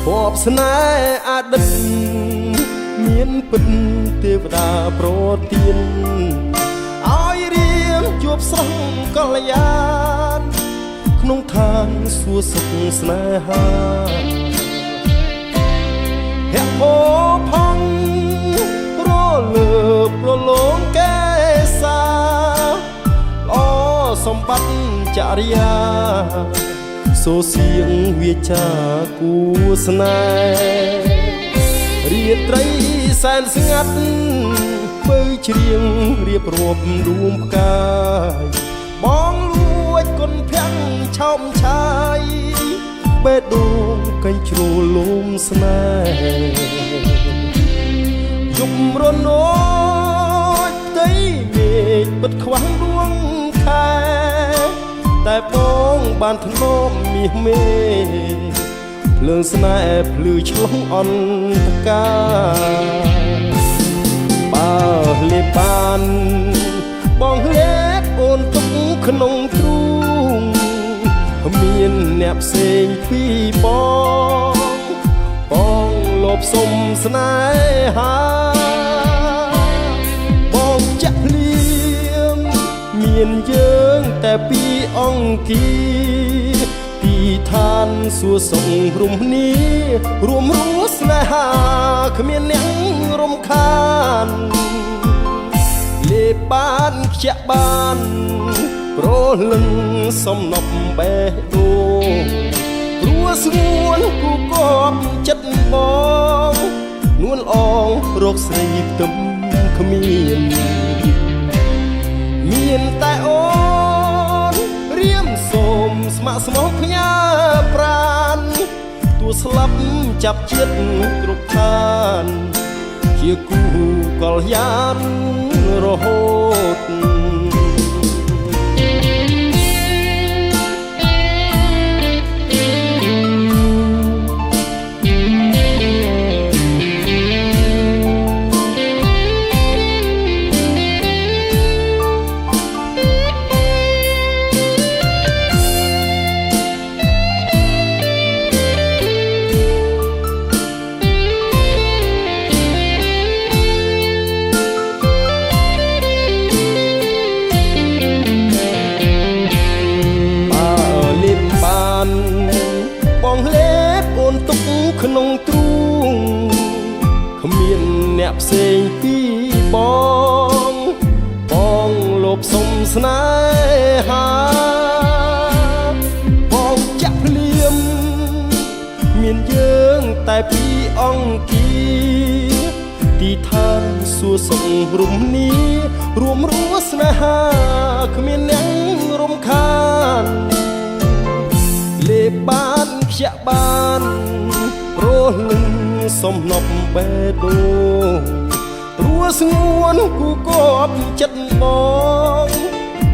បស្នេហ៍អតីតមានពិតទេវតាប្រទានឲ្យរៀមជួបស្រស់កល្យានក្នុងឋានសួគ៌សុខស្នេហាហេពោផង់រលើបរលងកេសាល្អសម្បត្តិចរិយាសូសៀងវាចាគូស្នេហ៍រាត្រីសែនស្ងាត់ធ្វើច្រៀងរៀបរាប់ដួងផ្កាយបងលួចគុនភាំងឆោមឆាយបេះដូងកេញជ្រោលលំស្នេហ៍យំរនើចផ្ទៃមេឃបិទខ្វាំងដួងខែតែបងបានធ្នមមាសមេភ្លើងស្នេហ៍ភ្លឺឆ្លងអន្តការបើលេបបានបងលេបអូនទុកក្នុងទ្រូងមានអ្នកផ្សេងពីបងលបសុំស្នេហាបងចាក់ភ្លៀងមានយើងតែពីរអង្គាទីឋានសួគ៌សុខរួមគ្នារួមរស់ស្នេហាគ្មានអ្នករំខានលេបបានខ្ជាក់បានប្រលឹងសំណប់បេះដូងព្រោះស្ងួនគូកបចិត្តបងនួនអងរកស្រីផ្ទឹមគ្មានតែអូនរៀមសូមស្ម័គ្រស្មោះផ្ញើប្រានទោះស្លាប់ចាប់ជាតិគ្រប់ឋានជាគូកល្យានរហូតក្នុងទ្រូងគ្មានអ្នកផ្សេងពីបងលបសុំស្នេហាបងចាក់ភ្លៀមមានយើងតែពីរអង្គាទីឋានសួគ៌សុខរួមគ្នារួមរស់ស្នេហាគ្មានអ្នករំខានលេបបានខ្ជាក់បានប្រលឹងសំណប់បេះដូងព្រោះស្ងួនគូកបចិត្តបង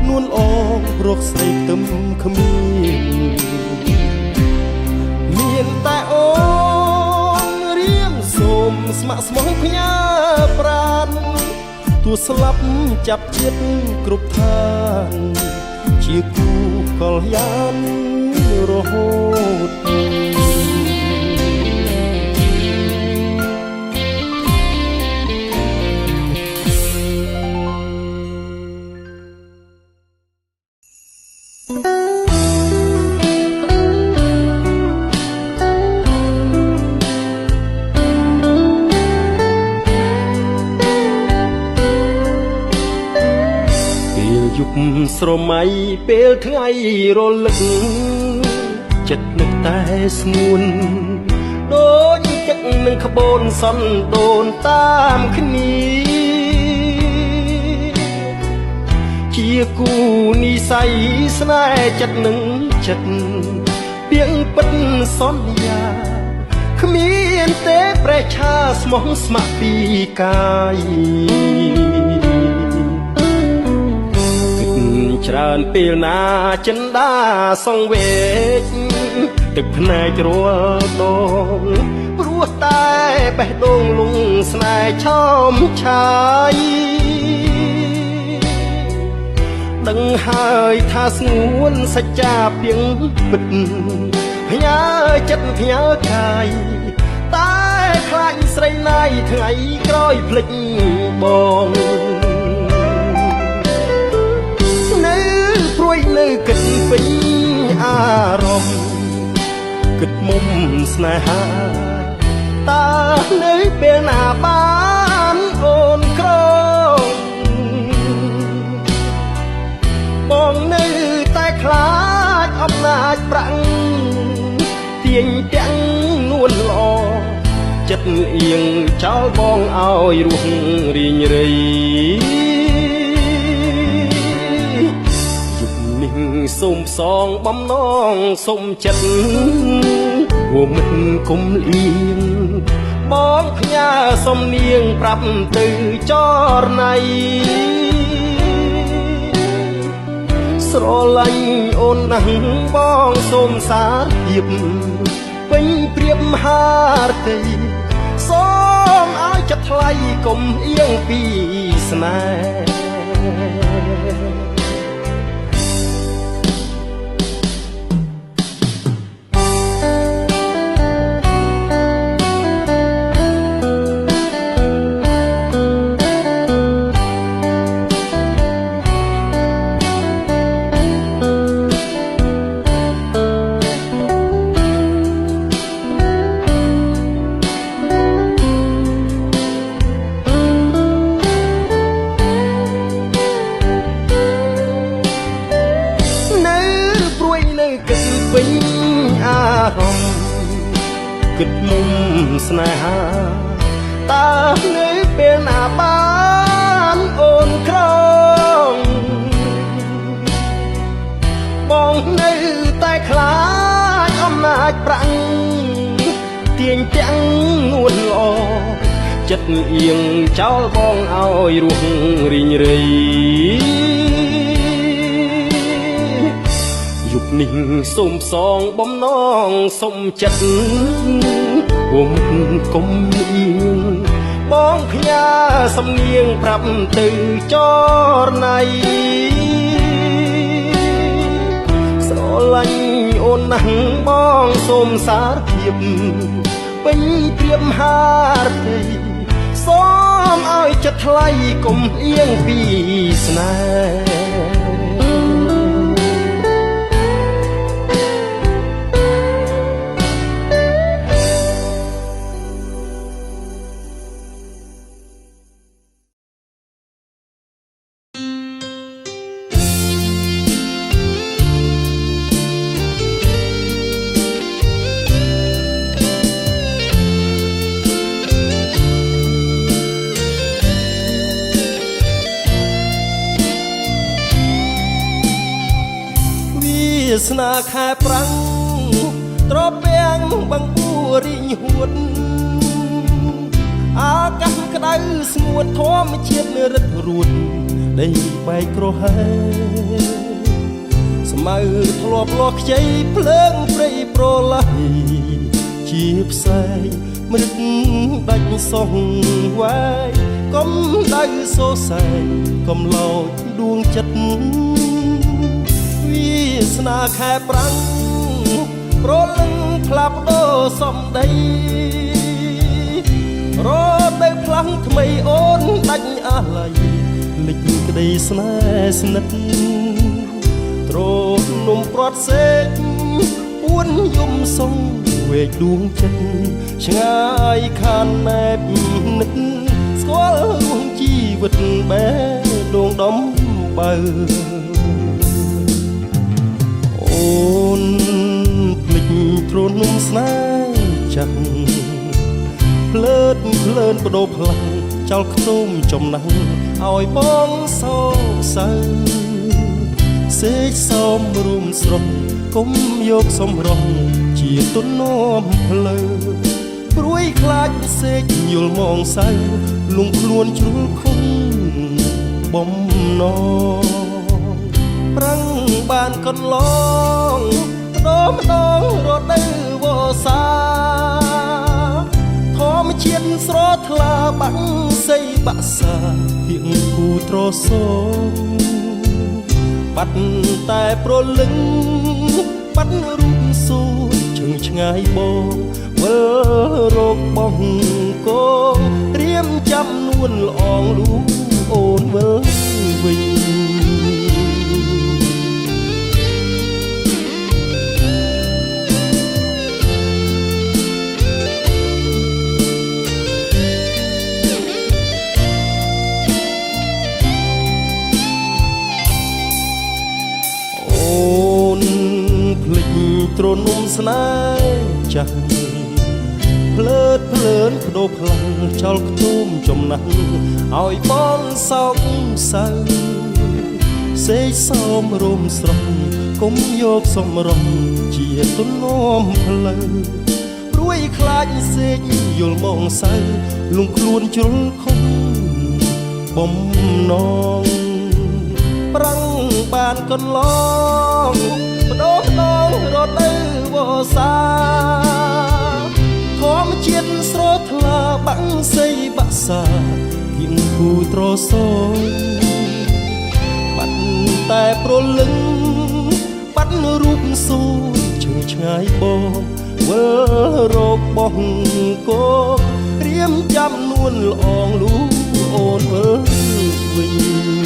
នួនអងរកស្រីផ្ទឹមគ្មានតែអូនរៀមសូមស្ម័គ្រស្មោះផ្ញើប្រានទោះស្លាប់ចាប់ជាតិគ្រប់ឋានជាគូកល្យានរហូតស្រមៃពេលថ្ងៃរលឹកចិត្តនឹកតែស្ងួនដូចចិត្តនឹងក្បូនសន្ទូនតាមគ្នាជាគូនិស័យស្នេហ៍ចិត្តនឹងចិត្តពីងពិតសន្យាគ្មានទេប្រេះឆាស្មោះស្ម័គ្រពីកាយច្រើនពេលណាចិន្តាសងវេកទឹកភ្នែករួលដងព្រោះតែបេះដូងលងស្នេហ៍ឆោមឆាយដឹងហើយថាស្ងួនសច្ចាពីងពិត ផ្ញើចិត្តផ្ញើកាយតែខ្លាចស្រីណាយថ្ងៃក្រោយភ្លេចបងនៅព្រួយនៅគិតពេញអារម្មណ៍គិតមុំស្នេហាតើនៅពេលណាបានអូនក្របងនៅតែខ្លាចអំណាចប្រាំងទាញទាំងនួនល្អចិត្តអៀងចោលបងឲ្យរស់រីងរៃយុគនេះសូមផ្សងបំណងសូមចិត្តហួមិនគុំលៀងបងផ្ញើសំនៀងប្រាប់ទៅចរណៃស្រឡាញ់អូនណាស់បងសូមសារភាពពេញព្រៀបមហារតីសូមឲ្យចិត្តថ្លៃកុំអៀងពីស្នេពេញអារម្មណ៍គិតមុំស្នេហាតើនៅពេលណាបានអូនក្រងបងនៅតែខ្លាចអំណាចប្រាំងទាញទាំងនួនល្អចិត្តអៀងចោលបងឲ្យរស់រីងរៃយុគនេះសូមផ្សងបំណងសូមចិត្តហួមកុំលៀងបងផ្ញើសំនៀងប្រាប់ទៅចរណៃស្រឡាញ់អូនណាស់បងសូមសារភាពពេញព្រៀបមហារតីសូមឲ្យចិត្តថ្លៃកុំអៀងពីស្នេហ៍ស្នាខែប្រាំងត្រពាំងបង្ពួរីងហួតអាកាសក្តៅស្ងួតធម្មជាតិរឹតរួតដីបែកក្រហមស្មៅធ្លាប់លាស់ខ្ចីភ្លើងព្រៃប្រឡៃជាផ្សែងមរឹកដាច់សងវាយកុំដៅសោសែងកុំឡោចដួងចិត្តវាស្នាខែប្រាំងប្រលឹងផ្លាប់ដោសំដីរទៅផ្លាំងថ្មីអូនដាច់អាឡ័យលិចក្តីស្នេហ៍ស្និទ្ធត្រនំព្រាត់សេកពួនយំសងវេកដួងចិត្តឆ្ងាយខានណែបនឹកស្គាល់រួងជីវិតបែដងដំបើអូនភ្លេចទ្រនំស្នេហ៍ចាំងភ្លើតភ្លើនបដូរផ្លាំងចោលខ្ទុំចំណាំងឲ្យបងសោសៅសេកសមរួមស្រុកគុំយកសំរងជាទុននាំភ្លើព្រួយខ្លាចសេកយល់មងសៅលងខ្លួនជ្រុលខុំបំណងប្រាំងបានកន្លងម្ដងរដូវវស្សាធម្មជាតិស្រថ្លាបាក់សីបាក់សាហៀងគូត្រសងបាត់តែប្រលឹងបាត់រូបសួរឆ្ ងឆ្ងាយបងវិលរកបងកងរៀមចាំនួនល្អងលូអូនវិលវិញទ្រនុំស្នេហ៍ចាស់ភ្លើតភ្លើនបដូរខ្លាំងចោលខ្ទុំចំណាស់ឲ្យបងសោកសៅសេកសោមរំស្រស់គុំយកសំរងជាទំនំផ្លូវព្រួយខ្លាចសេកយល់មកសៅលងខ្លួនជ្រុលខំបំណងប្រាំងបានកន្លងបដូរដងរត់ទៅវសាធម្មជាតិស្រស់ថ្លាបាំងសីបាក់សាគៀងគូត្រសងបាត់តែប្រលឹងបាត់រូបសួរឈឹងឆ្ងាយបងវិលរកបងកករៀមចាំនួនល្អងលូអូនវិលវិញ